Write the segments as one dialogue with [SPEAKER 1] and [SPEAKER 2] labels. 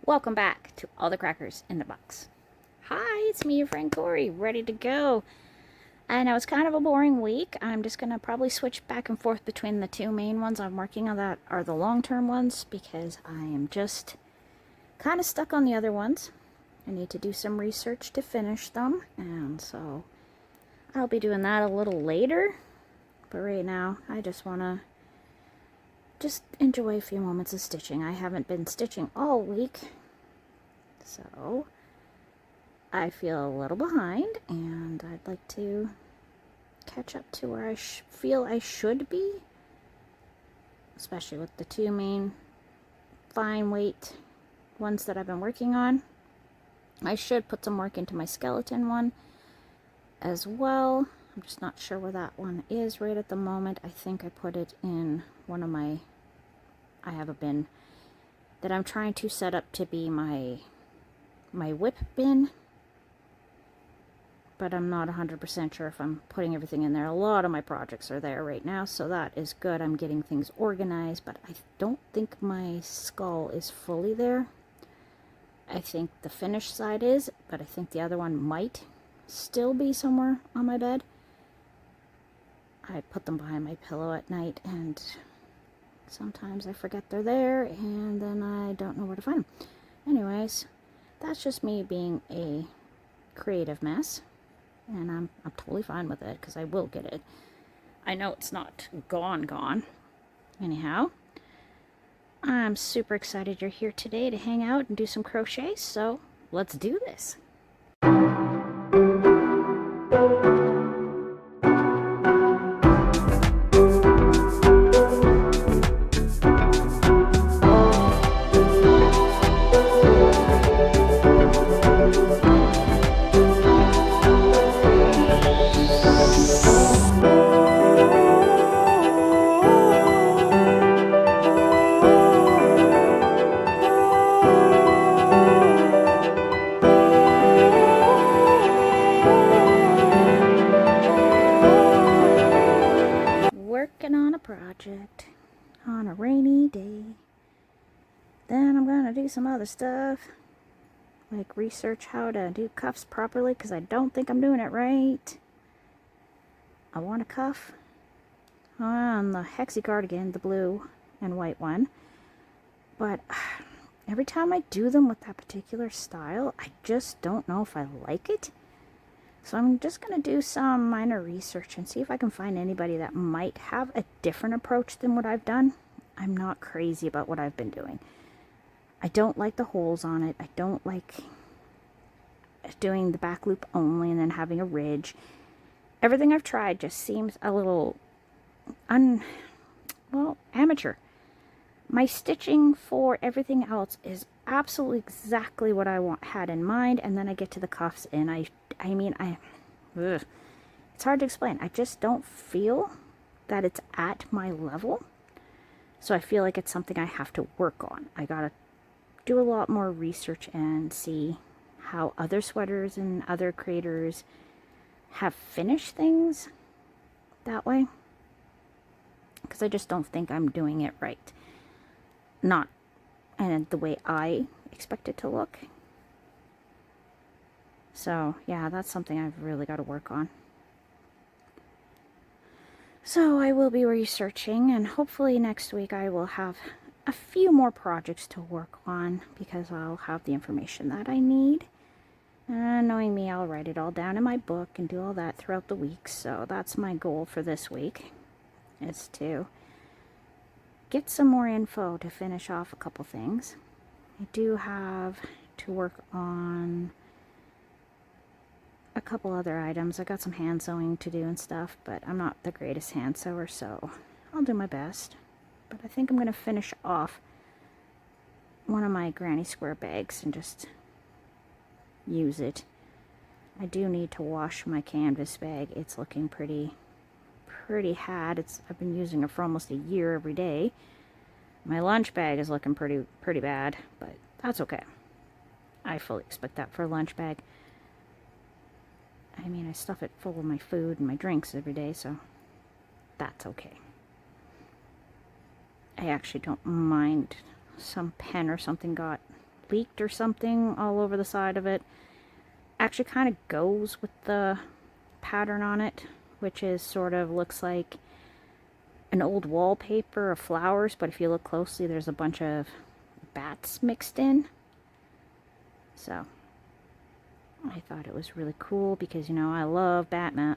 [SPEAKER 1] Welcome back to All the Crackers in the Box. Hi, it's me, your friend Corey, ready to go. I know it's kind of a boring week. I'm just going to probably switch back and forth between the two main ones I'm working on that are the long-term ones because I am just kind of stuck on the other ones. I need to do some research to finish them, and so I'll be doing that a little later. But right now, I just want to just enjoy a few moments of stitching. I haven't been stitching all week, so I feel a little behind, and I'd like to catch up to where I feel I should be, especially with the two main fine weight ones that I've been working on. I should put some work into my skeleton one as well. I'm just not sure where that one is right at the moment. I think I put it in one of my, I have a bin that I'm trying to set up to be my whip bin, but I'm not 100% sure if I'm putting everything in there. A lot of my projects are there right now, so that is good. I'm getting things organized, but I don't think my skull is fully there. I think the finished side is, but I think the other one might still be somewhere on my bed. I put them behind my pillow at night, and sometimes I forget they're there, and then I don't know where to find them. Anyways, that's just me being a creative mess, and I'm totally fine with it because I will get it. I know it's not gone. Anyhow, I'm super excited you're here today to hang out and do some crochet, so let's do this. Working on a project on a rainy day. Then I'm gonna do some other stuff, like research how to do cuffs properly because I don't think I'm doing it right. I want a cuff on the Hexie cardigan, the blue and white one, but every time I do them with that particular style, I just don't know if I like it. So I'm just going to do some minor research and see if I can find anybody that might have a different approach than what I've done. I'm not crazy about what I've been doing. I don't like the holes on it. I don't like doing the back loop only and then having a ridge. Everything I've tried just seems a little amateur. My stitching for everything else is absolutely exactly what I had in mind, and then I get to the cuffs and it's hard to explain. I just don't feel that it's at my level, so I feel like it's something I have to work on. I gotta do a lot more research and see how other sweaters and other creators have finished things that way, because I just don't think I'm doing it right. Not and the way I expect it to look. So yeah, that's something I've really got to work on. So I will be researching, and hopefully next week I will have a few more projects to work on because I'll have the information that I need. And knowing me, I'll write it all down in my book and do all that throughout the week. So that's my goal for this week, is to get some more info to finish off a couple things. I do have to work on a couple other items. I got some hand sewing to do and stuff, but I'm not the greatest hand sewer, so I'll do my best. But I think I'm going to finish off one of my granny square bags and just use it. I do need to wash my canvas bag. It's looking pretty had. I've been using it for almost a year every day. My lunch bag is looking pretty bad, but that's okay. I fully expect that for a lunch bag. I mean, I stuff it full of my food and my drinks every day, so that's okay. I actually don't mind some pen or something got leaked or something all over the side of it. Actually kind of goes with the pattern on it, which is sort of looks like an old wallpaper of flowers, but if you look closely, there's a bunch of bats mixed in. So I thought it was really cool because, you know, I love Batman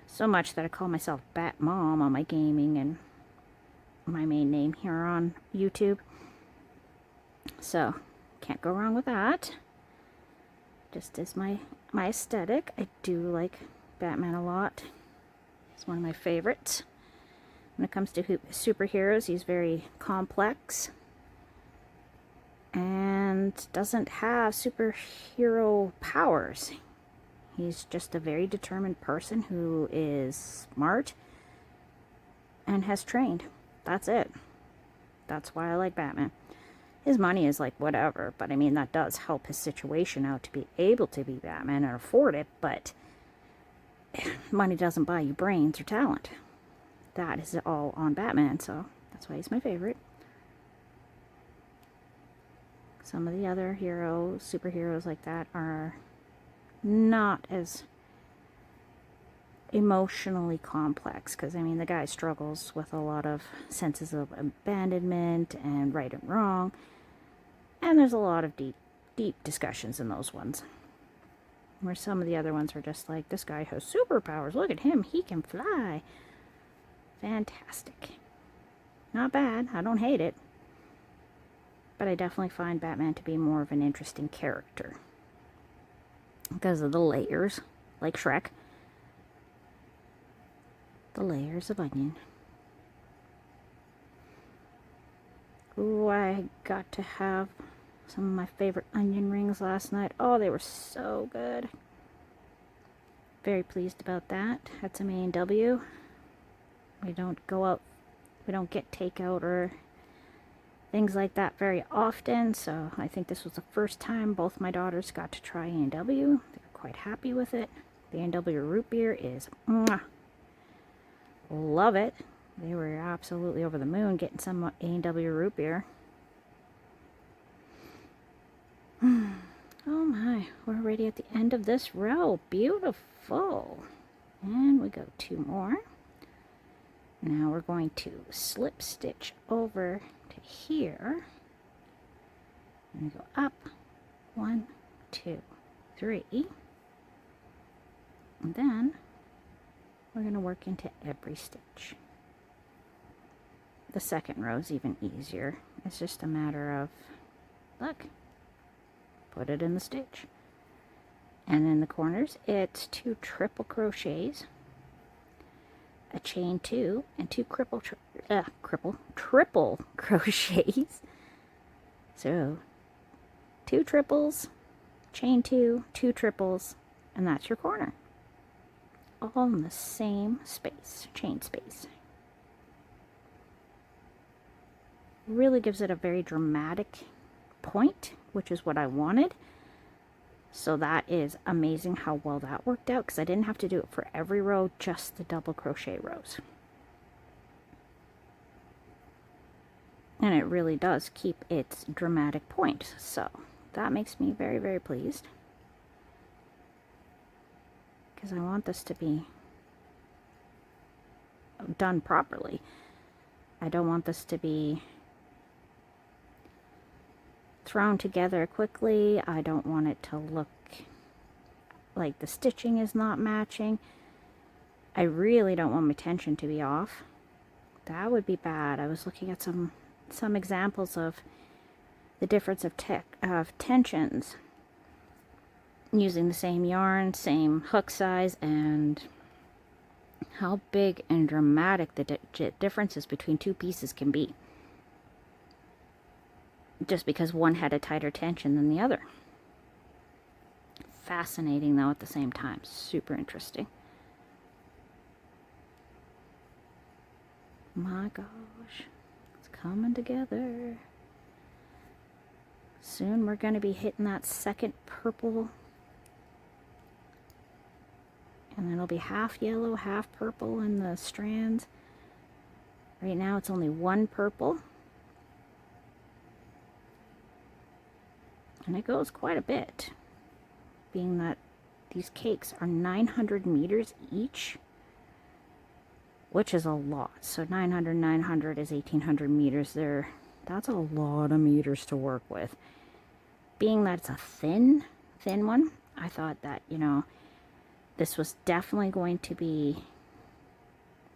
[SPEAKER 1] so much that I call myself Bat Mom on my gaming and my main name here on YouTube. So can't go wrong with that. Just as my aesthetic, I do like Batman a lot. He's one of my favorites. When it comes to superheroes, he's very complex and doesn't have superhero powers. He's just a very determined person who is smart and has trained. That's it. That's why I like Batman. His money is like whatever, but I mean, that does help his situation out to be able to be Batman and afford it, but money doesn't buy you brains or talent. That is all on Batman, so that's why he's my favorite. Some of the other superheroes like that are not as emotionally complex, because I mean, the guy struggles with a lot of senses of abandonment and right and wrong, and there's a lot of deep discussions in those ones, where some of the other ones are just like, this guy has superpowers, look at him, he can fly. Fantastic. Not bad, I don't hate it, but I definitely find Batman to be more of an interesting character because of the layers, like Shrek. The layers of onion. Ooh, I got to have some of my favorite onion rings last night. Oh, they were so good. Very pleased about that. Had some A&W. We don't go out, we don't get takeout or things like that very often, so I think this was the first time both my daughters got to try A&W. They were quite happy with it. The A&W root beer is mwah. Love it. They were absolutely over the moon getting some A&W root beer. Oh my, we're already at the end of this row. Beautiful. And we go 2 more. Now we're going to slip stitch over to here. And go up. 1, 2, 3. And then we're going to work into every stitch. The second row is even easier. It's just a matter of, look, put it in the stitch. And in the corners, it's 2 triple crochets, a chain 2, and 2 triple crochets. So 2 triples, chain 2, 2 triples, and that's your corner. All in the same space, chain space. Really gives it a very dramatic point, which is what I wanted. So that is amazing how well that worked out, because I didn't have to do it for every row, just the double crochet rows. And it really does keep its dramatic point. So that makes me very, very pleased, because I want this to be done properly. I don't want this to be thrown together quickly. I don't want it to look like the stitching is not matching. I really don't want my tension to be off. That would be bad. I was looking at some examples of the difference of tensions using the same yarn, same hook size, and how big and dramatic the differences between 2 pieces can be, just because one had a tighter tension than the other. Fascinating though at the same time. Super interesting. My gosh, it's coming together. Soon we're going to be hitting that second purple, and then it'll be half yellow, half purple in the strands. Right now it's only 1 purple. And it goes quite a bit, being that these cakes are 900 meters each, which is a lot. So 900 is 1800 meters there. That's a lot of meters to work with. Being that it's a thin one, I thought that, you know, this was definitely going to be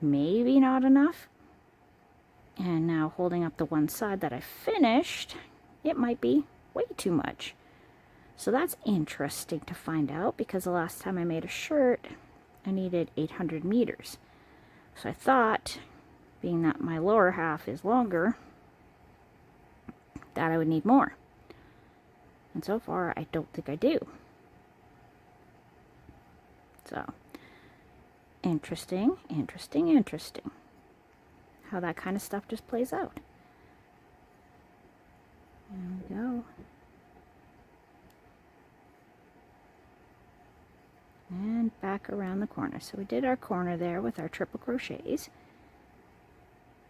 [SPEAKER 1] maybe not enough. And now holding up the one side that I finished, it might be way too much. So that's interesting to find out, because the last time I made a shirt, I needed 800 meters. So I thought, being that my lower half is longer, that I would need more. And so far, I don't think I do. So, interesting, interesting, interesting. How that kind of stuff just plays out. There we go. And back around the corner. So we did our corner there with our triple crochets.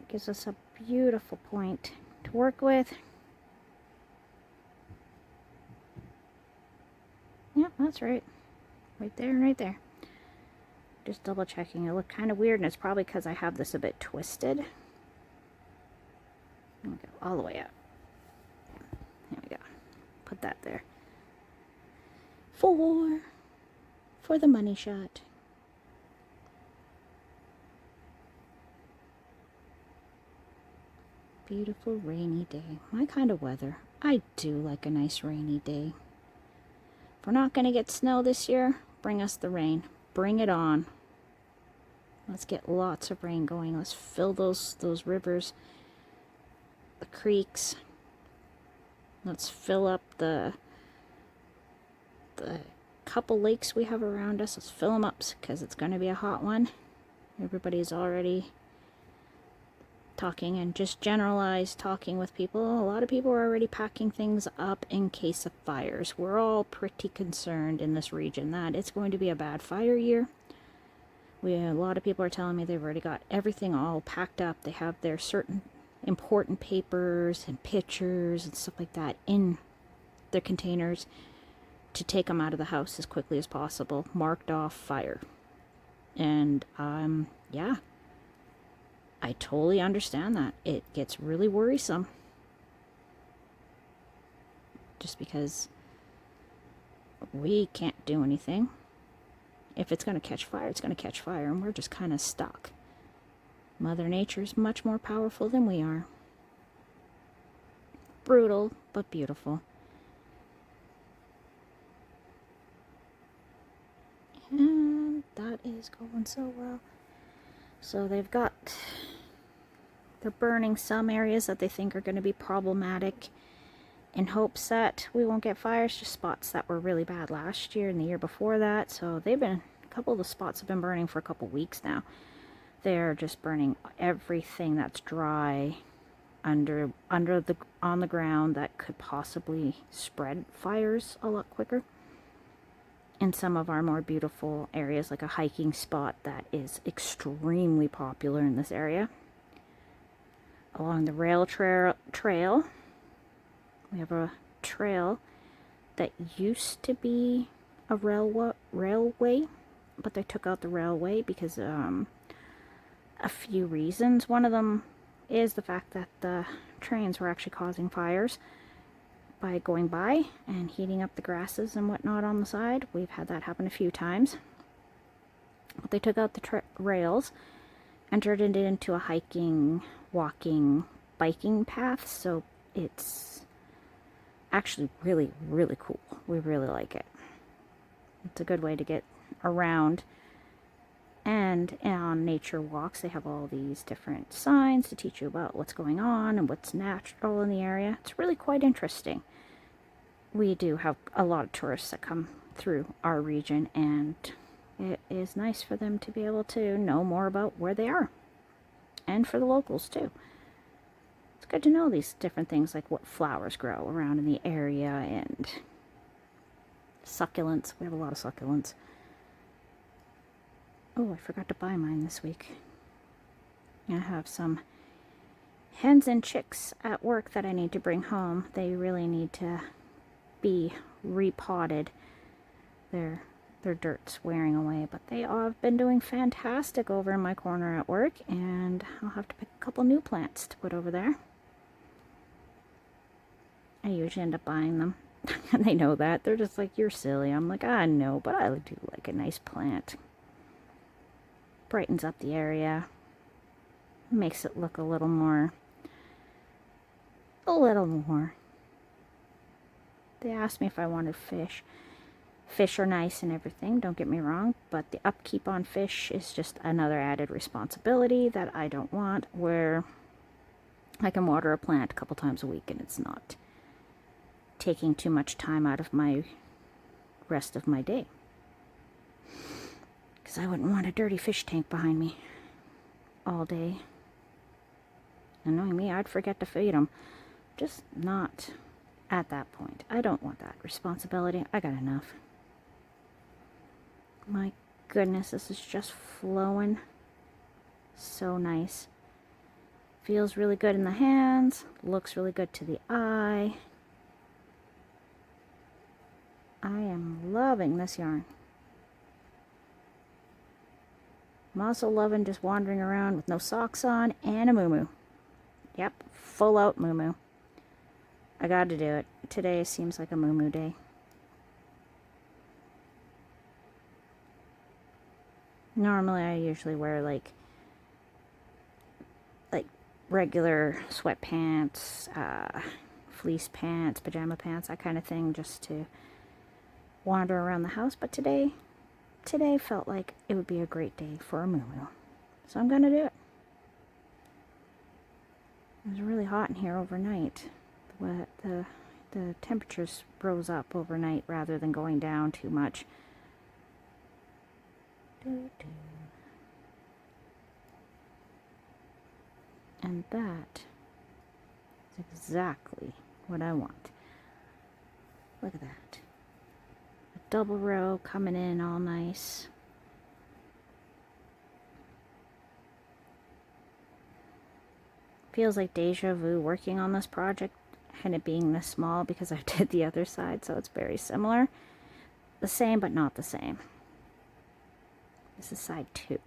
[SPEAKER 1] It gives us a beautiful point to work with. Yep, that's right. Right there and right there. Just double checking. It looked kind of weird, and it's probably because I have this a bit twisted. There we go, all the way up. There we go. Put that there. For the money shot. Beautiful rainy day. My kind of weather. I do like a nice rainy day. If we're not going to get snow this year, bring us the rain. Bring it on. Let's get lots of rain going. Let's fill those rivers, the creeks. Let's fill up the couple lakes we have around us. Let's fill them up, because it's going to be a hot one. Everybody's already talking, and just generalized talking with people. A lot of people are already packing things up in case of fires. We're all pretty concerned in this region that it's going to be a bad fire year. A lot of people are telling me they've already got everything all packed up. They have their certain important papers and pictures and stuff like that in their containers to take them out of the house as quickly as possible, marked off fire. And yeah, I totally understand that. It gets really worrisome, just because we can't do anything. If it's going to catch fire, it's going to catch fire, and we're just kind of stuck. Mother Nature's much more powerful than we are. Brutal, but beautiful. And that is going so well. So they're burning some areas that they think are going to be problematic, in hopes that we won't get fires, just spots that were really bad last year and the year before that. So a couple of the spots have been burning for a couple weeks now. They're just burning everything that's dry on the ground that could possibly spread fires a lot quicker. In some of our more beautiful areas, like a hiking spot that is extremely popular in this area. Along the rail trail, we have a trail that used to be a railway, but they took out the railway because a few reasons. One of them is the fact that the trains were actually causing fires by going by and heating up the grasses and whatnot on the side. We've had that happen a few times. But they took out the rails and turned it into a hiking, walking, biking path. So it's actually really, really cool. We really like it. It's a good way to get around. And on nature walks, they have all these different signs to teach you about what's going on and what's natural in the area. It's really quite interesting. We do have a lot of tourists that come through our region, and it is nice for them to be able to know more about where they are. And for the locals too. It's good to know these different things, like what flowers grow around in the area, and succulents. We have a lot of succulents. Oh, I forgot to buy mine this week. I have some hens and chicks at work that I need to bring home. They really need to be repotted. Their dirt's wearing away, but they have been doing fantastic over in my corner at work, and I'll have to pick a couple new plants to put over there. I usually end up buying them. And they know that. They're just like, you're silly. I'm like, I know, but I do like a nice plant. Brightens up the area. Makes it look a little more. They asked me if I wanted fish. Fish are nice and everything, don't get me wrong, but the upkeep on fish is just another added responsibility that I don't want, where I can water a plant a couple times a week and it's not taking too much time out of my rest of my day. Because I wouldn't want a dirty fish tank behind me all day. And knowing me, I'd forget to feed them. Just not at that point. I don't want that responsibility. I got enough. My goodness, this is just flowing. So nice. Feels really good in the hands. Looks really good to the eye. I am loving this yarn. I'm also loving just wandering around with no socks on and a muumuu. Yep, full out muumuu. I gotta do it. Today seems like a muumuu day. Normally I usually wear like regular sweatpants, fleece pants, pajama pants, that kind of thing, just to wander around the house. But today felt like it would be a great day for a muumuu. So I'm gonna do it. It was really hot in here overnight. The temperatures rose up overnight rather than going down too much. And that is exactly what I want. Look at that. A double row coming in all nice. Feels like deja vu working on this project and it being this small because I did the other side, so it's very similar. The same, but not the same. This is side 2.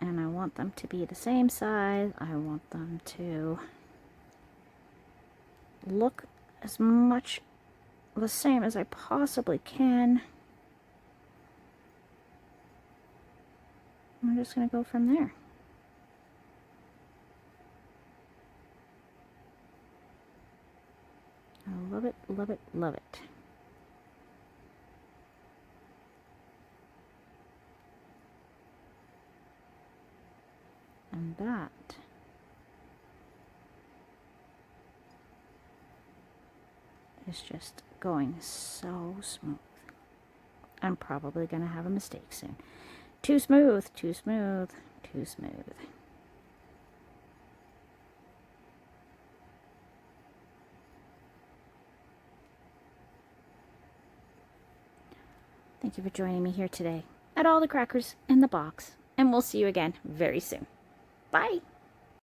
[SPEAKER 1] And I want them to be the same size. I want them to look as much the same as I possibly can. I'm just going to go from there. I love it, love it, love it. And that is just going so smooth. I'm probably going to have a mistake soon. Too smooth, too smooth, too smooth. Thank you for joining me here today at All the Crackers in the Box, and we'll see you again very soon. Bye!